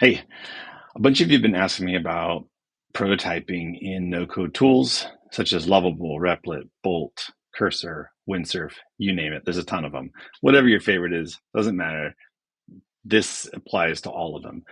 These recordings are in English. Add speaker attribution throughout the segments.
Speaker 1: Hey, a bunch of you have been asking me about prototyping in no-code tools such as Lovable, Replit, Bolt, Cursor, Windsurf, you name it. There's a ton of them. Whatever your favorite is, doesn't matter. This applies to all of them.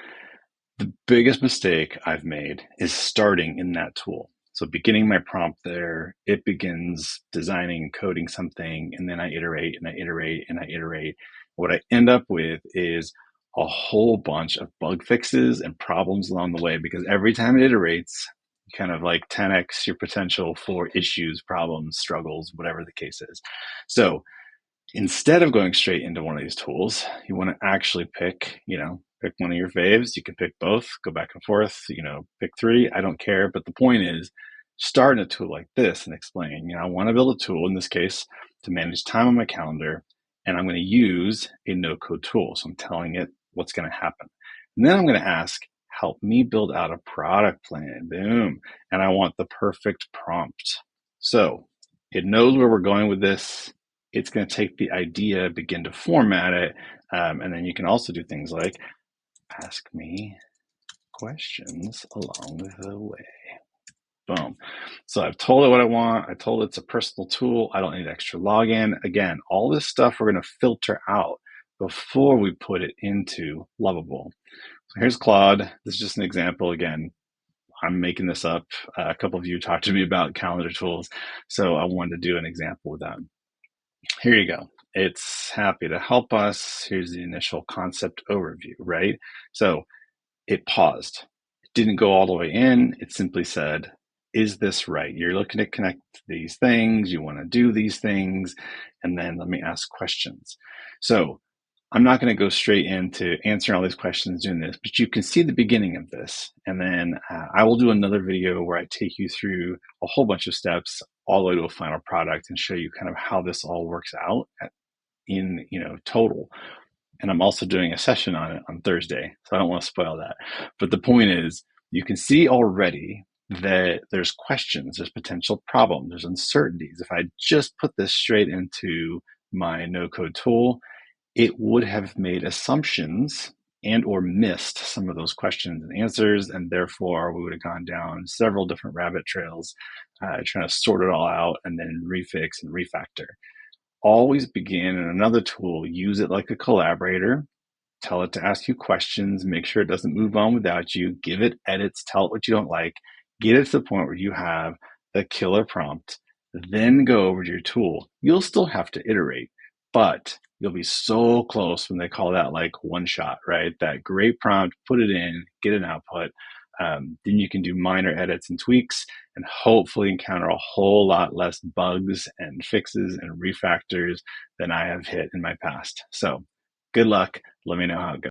Speaker 1: The biggest mistake I've made is starting in that tool. So beginning my prompt there, it begins designing, coding something, and then I iterate and I iterate and I iterate. What I end up with is a whole bunch of bug fixes and problems along the way because every time it iterates, you kind of like 10x your potential for issues, problems, struggles, whatever the case is. So instead of going straight into one of these tools, you want to actually pick one of your faves. You can pick both, go back and forth, pick three. I don't care. But the point is, start in a tool like this and explain, I want to build a tool in this case to manage time on my calendar. And I'm going to use a no code tool. So I'm telling it what's going to happen. And then I'm going to ask, help me build out a product plan. Boom. And I want the perfect prompt. So it knows where we're going with this. It's going to take the idea, begin to format it, and then you can also do things like ask me questions along the way. Boom. So I've told it what I want. I told it it's a personal tool. I don't need extra login. Again, all this stuff we're going to filter out before we put it into Lovable. So here's Claude. This is just an example. Again, I'm making this up. A couple of you talked to me about calendar tools, so I wanted to do an example with that. Here you go. It's happy to help us. Here's the initial concept overview, right? So it paused. It didn't go all the way in. It simply said, is this right? You're looking to connect these things. You want to do these things. And then let me ask questions. So I'm not going to go straight into answering all these questions doing this, but you can see the beginning of this. And then I will do another video where I take you through a whole bunch of steps all the way to a final product and show you kind of how this all works out in total. And I'm also doing a session on it on Thursday, so I don't want to spoil that. But the point is, you can see already that there's questions, there's potential problems, there's uncertainties. If I just put this straight into my no-code tool, it would have made assumptions and or missed some of those questions and answers, and therefore we would have gone down several different rabbit trails trying to sort it all out and then refix and refactor. Always begin in another tool, use it like a collaborator, tell it to ask you questions, make sure it doesn't move on without you, give it edits, tell it what you don't like, get it to the point where you have the killer prompt, then go over to your tool. You'll still have to iterate, but you'll be so close when they call that like one shot, right? That great prompt, put it in, get an output. Then you can do minor edits and tweaks and hopefully encounter a whole lot less bugs and fixes and refactors than I have hit in my past. So good luck. Let me know how it goes.